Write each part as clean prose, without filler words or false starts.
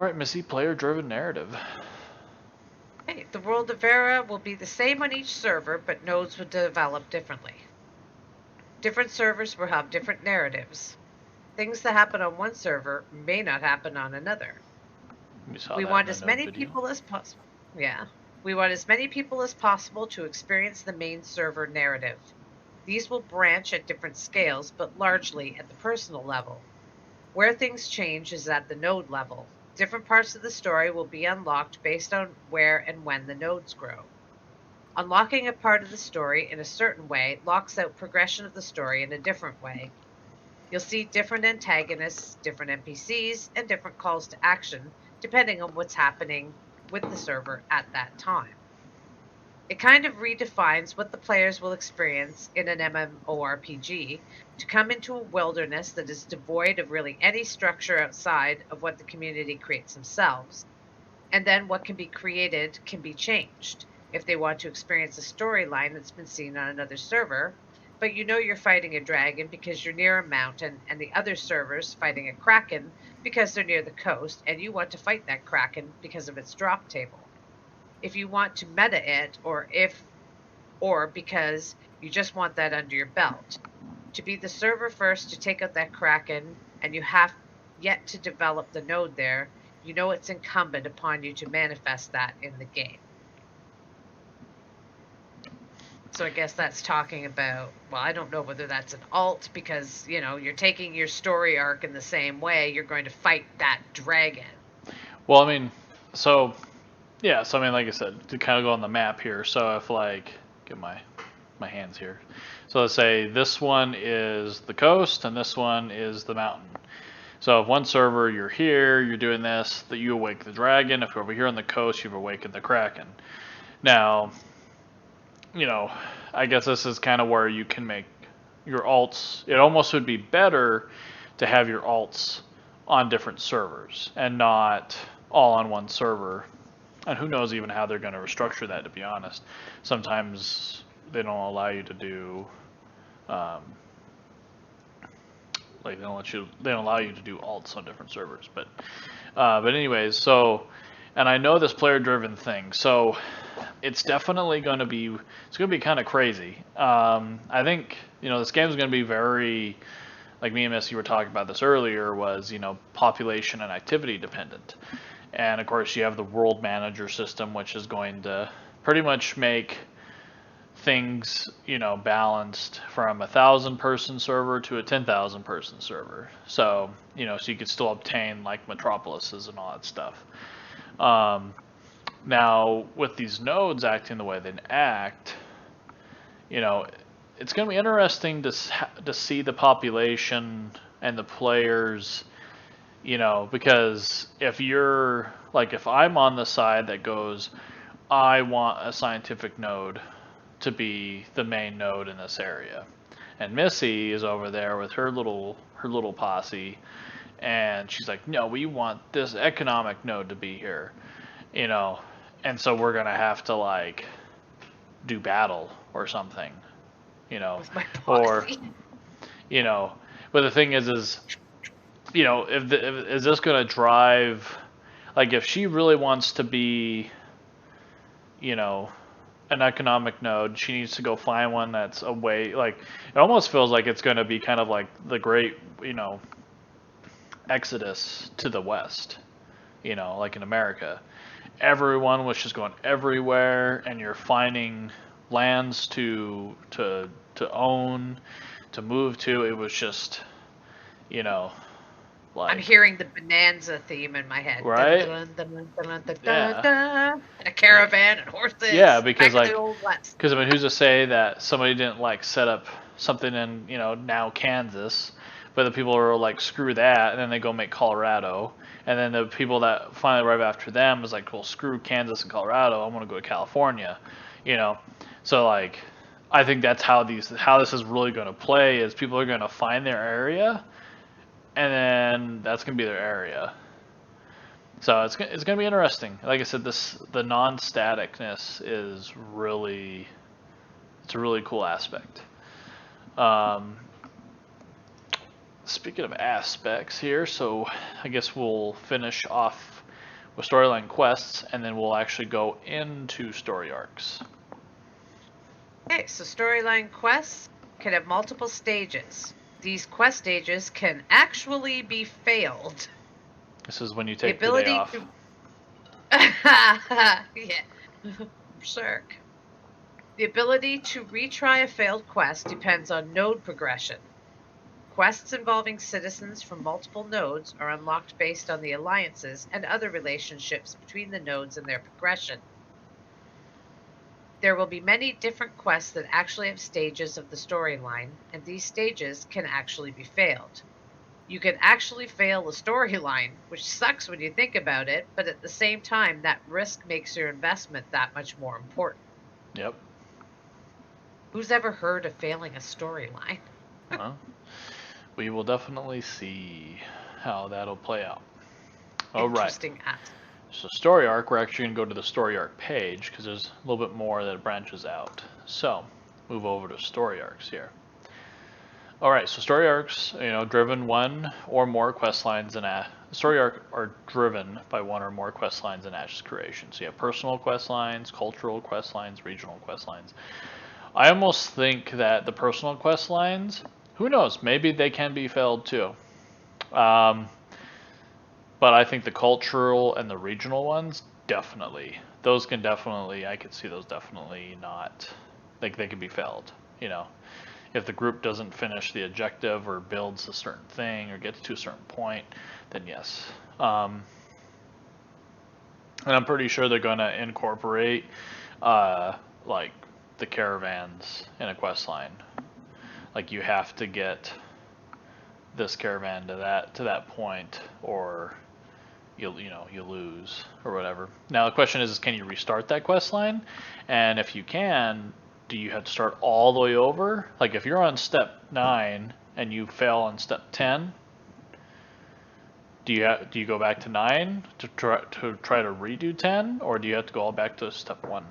Right, Missy, player-driven narrative. Okay, the world of Verra will be the same on each server, but nodes will develop differently. Different servers will have different narratives. Things that happen on one server may not happen on another. We saw We that want in the as node many video. people as possible. Yeah. We want as many people as possible to experience the main server narrative. These will branch at different scales, but largely at the personal level. Where things change is at the node level. Different parts of the story will be unlocked based on where and when the nodes grow. Unlocking a part of the story in a certain way locks out progression of the story in a different way. You'll see different antagonists, different NPCs, and different calls to action depending on what's happening with the server at that time. It kind of redefines what the players will experience in an MMORPG to come into a wilderness that is devoid of really any structure outside of what the community creates themselves. And then what can be created can be changed. If they want to experience a storyline that's been seen on another server, but you know you're fighting a dragon because you're near a mountain, and the other server's fighting a kraken because they're near the coast, and you want to fight that kraken because of its drop table. If you want to meta it, or because you just want that under your belt. To be the server first to take out that kraken, and you have yet to develop the node there, you know it's incumbent upon you to manifest that in the game. So I guess that's talking about, well, I don't know whether that's an alt because, you're taking your story arc in the same way. You're going to fight that dragon. Well, I mean, so yeah, so I mean, like I said, to kind of go on the map here. So if like get my hands here. So let's say this one is the coast and this one is the mountain. So if one server you're here, you're doing this, that you awake the dragon. If you're over here on the coast, you've awakened the kraken. Now, I guess this is kind of where you can make your alts. It almost would be better to have your alts on different servers and not all on one server. And who knows even how they're going to restructure that, to be honest. Sometimes they don't allow you to do, um, like they don't allow you to do alts on different servers. But anyways, so, and I know this player-driven thing, so it's definitely going to be, it's going to be kind of crazy. I think, this game is going to be very, like me and Missy were talking about this earlier, was, population and activity dependent. And of course, you have the world manager system, which is going to pretty much make things, balanced from 1,000-person server to a 10,000-person server. So, so you could still obtain like metropolises and all that stuff. Now, with these nodes acting the way they act, it's going to be interesting to see the population and the players, because if I'm on the side that goes, I want a scientific node to be the main node in this area, and Missy is over there with her little posse, and she's like, no, we want this economic node to be here, you know, and so we're gonna have to like do battle or something, With my or posse. you know, but the thing is, is this gonna drive, like, if she really wants to be, you know, an economic node, she needs to go find one that's away. Like, it almost feels like it's going to be kind of like the great, exodus to the west, like in America. Everyone was just going everywhere, and you're finding lands to own, to move to. It was just, you know, I'm like, hearing the Bonanza theme in my head. Dun, right? dun, dun, dun, dun, dun, dun, Yeah. dun. And a caravan and Yeah, horses because back in the like, old west. because I mean, who's to say that somebody didn't like set up something in now Kansas, but the people are like screw that, and then they go make Colorado, and then the people that finally arrive after them is like, well, screw Kansas and Colorado, I want to go to California, you know, so like, I think that's how this is really going to play is people are going to find their area, and then that's going to be their area. So it's gonna be interesting. Like I said, the non-staticness is really, it's a really cool aspect. Um, Speaking of aspects here, so I guess we'll finish off with storyline quests, and then we'll actually go into story arcs. Okay, so storyline quests can have multiple stages. These quest stages can actually be failed. This is when you take the day off. Yeah, sure. The ability to retry a failed quest depends on node progression. Quests involving citizens from multiple nodes are unlocked based on the alliances and other relationships between the nodes and their progression. There will be many different quests that actually have stages of the storyline, and these stages can actually be failed. You can actually fail a storyline, which sucks when you think about it, but at the same time, that risk makes your investment that much more important. Yep. Who's ever heard of failing a storyline? Well, we will definitely see how that'll play out. All right. Interesting aspect. So story arc, we're actually going to go to the story arc page because there's a little bit more that branches out. So move over to story arcs here. All right, so story arcs, driven one or more quest lines in a story arc are driven by one or more quest lines in Ash's creation. So you have personal quest lines, cultural quest lines, regional quest lines. I almost think that the personal quest lines, who knows, maybe they can be failed too. But I think the cultural and the regional ones, definitely. Those can definitely, I could see those definitely not, like they could be failed, If the group doesn't finish the objective or builds a certain thing or gets to a certain point, then yes. And I'm pretty sure they're going to incorporate, like, the caravans in a quest line. Like, you have to get this caravan to that point, or you lose or whatever. Now the question is can you restart that quest line? And if you can, do you have to start all the way over? Like if you're on step 9 and you fail on step 10, do you go back to 9 to try to redo 10, or do you have to go all back to step 1?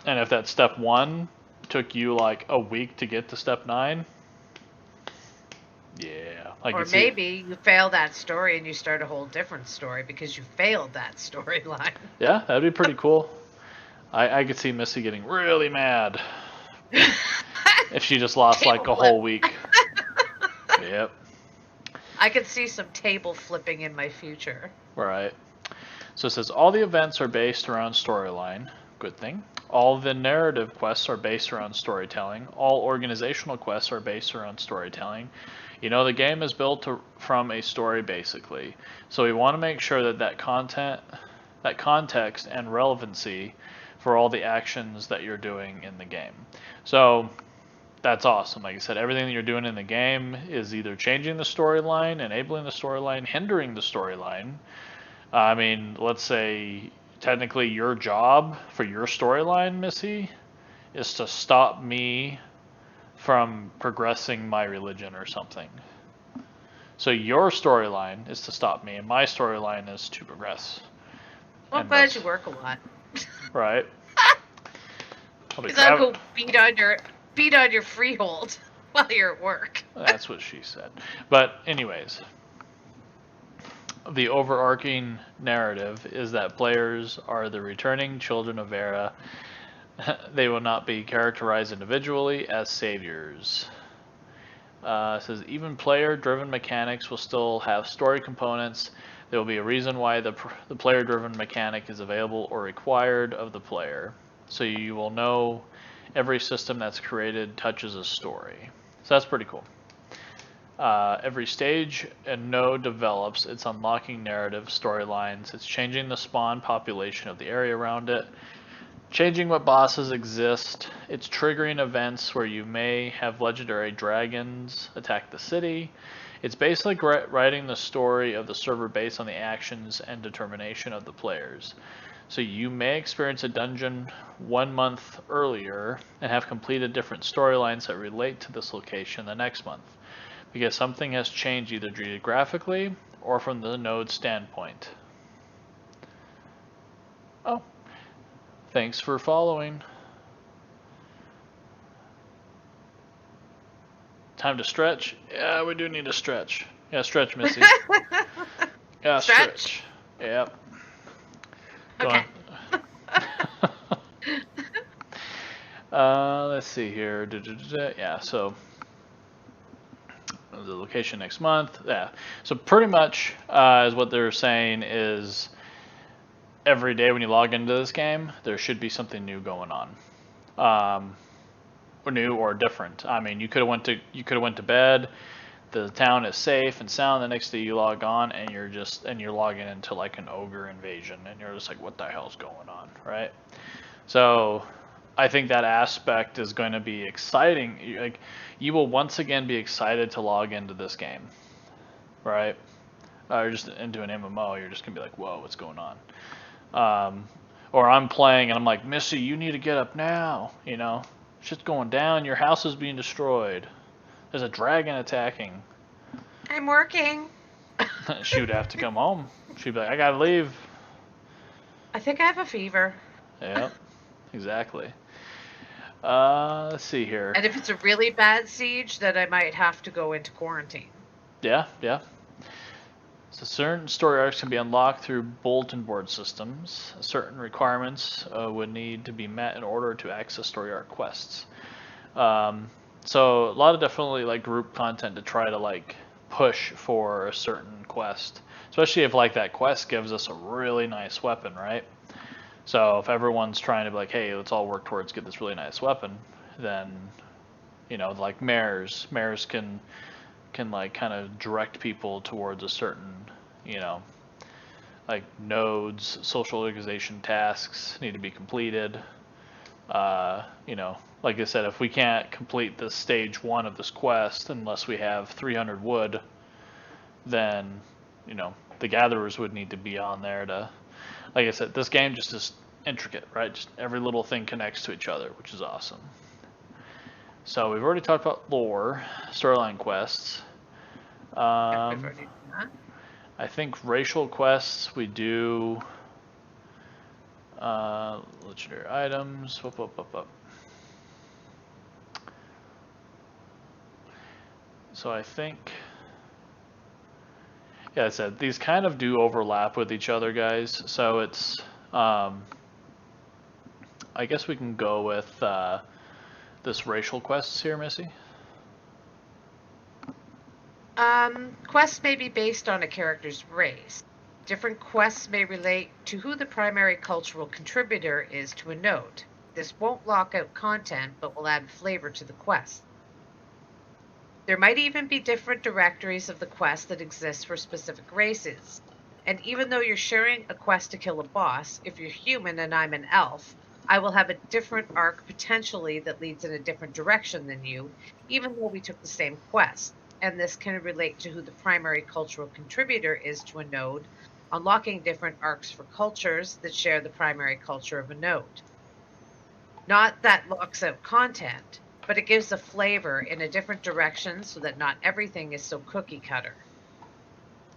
And if that step 1 took you like a week to get to step 9, yeah. Or maybe you fail that story and you start a whole different story because you failed that storyline. Yeah, that'd be pretty cool. I could see Missy getting really mad if she just lost like a whole week. Yep. I could see some table flipping in my future. Right. So it says all the events are based around storyline. Good thing. All the narrative quests are based around storytelling. All organizational quests are based around storytelling. The game is built from a story basically. So we want to make sure that context and relevancy for all the actions that you're doing in the game. So that's awesome. Like I said, everything that you're doing in the game is either changing the storyline, enabling the storyline, hindering the storyline. Let's say technically your job for your storyline, Missy, is to stop me from progressing my religion or something. So your storyline is to stop me, and my storyline is to progress. Well, I'm glad you work a lot. Right. Because I'll go beat on your freehold while you're at work. That's what she said. But anyways, the overarching narrative is that players are the returning children of Verra. They will not be characterized individually as saviors. It says even player-driven mechanics will still have story components. There will be a reason why the player-driven mechanic is available or required of the player. So you will know every system that's created touches a story. So that's pretty cool. Every stage and node develops. It's unlocking narrative storylines. It's changing the spawn population of the area around it. Changing what bosses exist. It's triggering events where you may have legendary dragons attack the city. It's basically writing the story of the server based on the actions and determination of the players. So you may experience a dungeon 1 month earlier and have completed different storylines that relate to this location the next month, because something has changed either geographically or from the node standpoint. Oh. Thanks for following. Time to stretch? Yeah, we do need to stretch. Yeah, stretch, Missy. Yeah, Stretch. Yep. Okay. Going. Let's see here. Yeah, so the location next month. Yeah. So pretty much is what they're saying is every day when you log into this game, there should be something new going on. Or new or different. I mean, you could have went to bed. The town is safe and sound. The next day you log on and you're logging into like an ogre invasion, and you're just like, what the hell's going on, right? So I think that aspect is going to be exciting. Like, you will once again be excited to log into this game, right? Or just into an MMO. You're just gonna be like, whoa, what's going on? Or I'm playing and I'm like, Missy, you need to get up now. Shit's going down. Your house is being destroyed. There's a dragon attacking. I'm working. She would have to come home. She'd be like, I gotta leave. I think I have a fever. Yep, exactly. Let's see here. And if it's a really bad siege, then I might have to go into quarantine. Yeah. So certain story arcs can be unlocked through bulletin board systems. Certain requirements would need to be met in order to access story arc quests. So a lot of definitely like group content to try to like push for a certain quest, especially if like that quest gives us a really nice weapon, right? So if everyone's trying to be like, hey, let's all work towards get this really nice weapon, then like mares can like kind of direct people towards a certain like nodes, social organization tasks need to be completed. Like I said, if we can't complete the stage 1 of this quest unless we have 300 wood, then the gatherers would need to be on there to. Like I said, this game just is intricate, right? Just every little thing connects to each other, which is awesome. So we've already talked about lore, storyline quests. I think racial quests we do. Legendary items. Up. So I think, yeah, I said these kind of do overlap with each other, guys. So it's, I guess we can go with this racial quests here, Missy. Quests may be based on a character's race. Different quests may relate to who the primary cultural contributor is to a node. This won't lock out content, but will add flavor to the quest. There might even be different directories of the quest that exist for specific races. And even though you're sharing a quest to kill a boss, if you're human and I'm an elf, I will have a different arc potentially that leads in a different direction than you, even though we took the same quest. And this can relate to who the primary cultural contributor is to a node, unlocking different arcs for cultures that share the primary culture of a node. Not that locks out content, but it gives a flavor in a different direction so that not everything is so cookie cutter.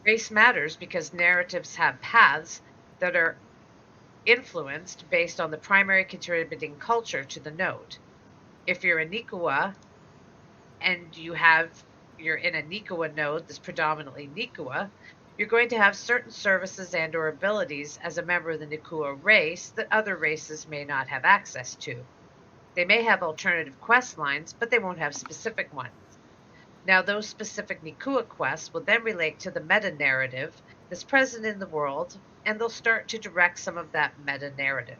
Race matters because narratives have paths that are influenced based on the primary contributing culture to the node. If you're a Nikua and you're in a Nikua node that's predominantly Nikua, you're going to have certain services and or abilities as a member of the Nikua race that other races may not have access to. They may have alternative quest lines, but they won't have specific ones. Now, those specific Nikua quests will then relate to the meta-narrative that's present in the world, and they'll start to direct some of that meta-narrative.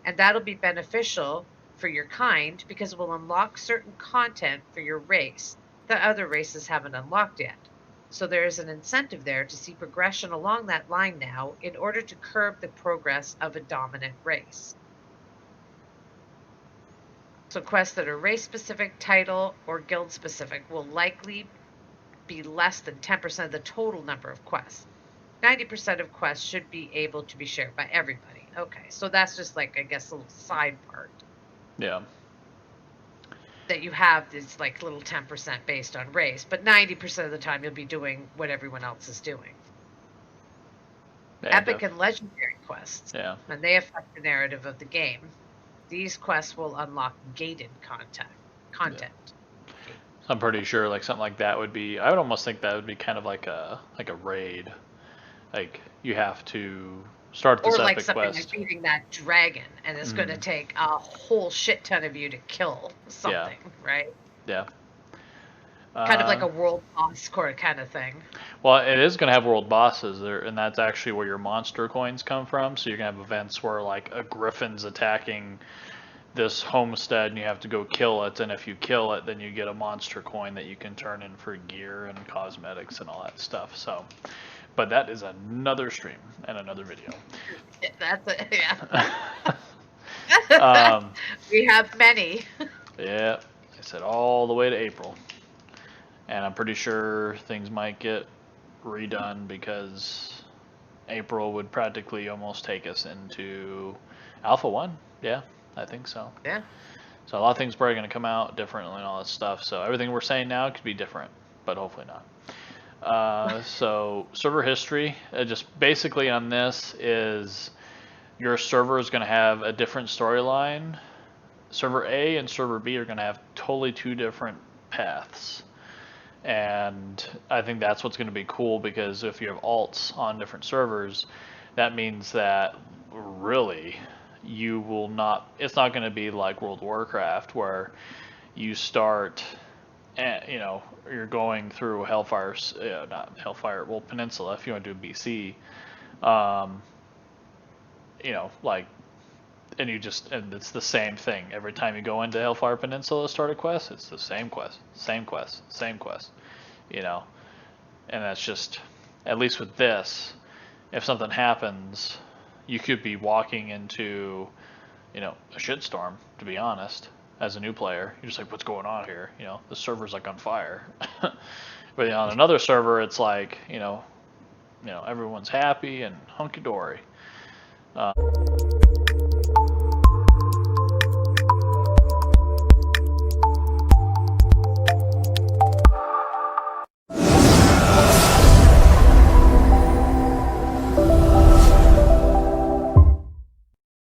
And that'll be beneficial for your kind because it will unlock certain content for your race that other races haven't unlocked yet. So there is an incentive there to see progression along that line now in order to curb the progress of a dominant race. So quests that are race-specific, title, or guild-specific will likely be less than 10% of the total number of quests. 90% of quests should be able to be shared by everybody. Okay, so that's just like, I guess, a little side part. Yeah. That you have this like little 10% based on race, but 90% of the time you'll be doing what everyone else is doing. Epic and legendary quests. Yeah. And they affect the narrative of the game. These quests will unlock gated content. Yeah. I'm pretty sure like something like that would be. I would almost think that would be kind of like a raid. Like you have to start this or like epic something quest. like beating that dragon, and it's going to take a whole shit ton of you to kill something, right? Yeah. Kind of like a world boss kind of thing. Well, it is going to have world bosses there, and that's actually where your monster coins come from. So you're going to have events where like a griffin's attacking this homestead, and you have to go kill it. And if you kill it, then you get a monster coin that you can turn in for gear and cosmetics and all that stuff. So, but that is another stream and another video. That's it. Yeah. We have many. Yeah, I said all the way to April. And I'm pretty sure things might get redone because April would practically almost take us into Alpha 1. Yeah, I think so. Yeah. So a lot of things are probably going to come out differently and all that stuff. So everything we're saying now could be different, but hopefully not. So server history, just basically on this is your server is going to have a different storyline. Server A and server B are going to have totally two different paths. And I think that's what's going to be cool, because if you have alts on different servers, that means that really you will not, it's not going to be like World of Warcraft where you start, you know, you're going through Hellfire, not Hellfire, well, Peninsula, if you want to do BC, you know, like, and you just, and it's the same thing. Every time you go into Hellfire Peninsula to start a quest, it's the same quest, same quest, same quest, you know. And that's just, at least with this, if something happens, you could be walking into, you know, a shitstorm, to be honest, as a new player. You're just like, what's going on here? You know, the server's like on fire. But on another server, it's like, you know, everyone's happy and hunky-dory.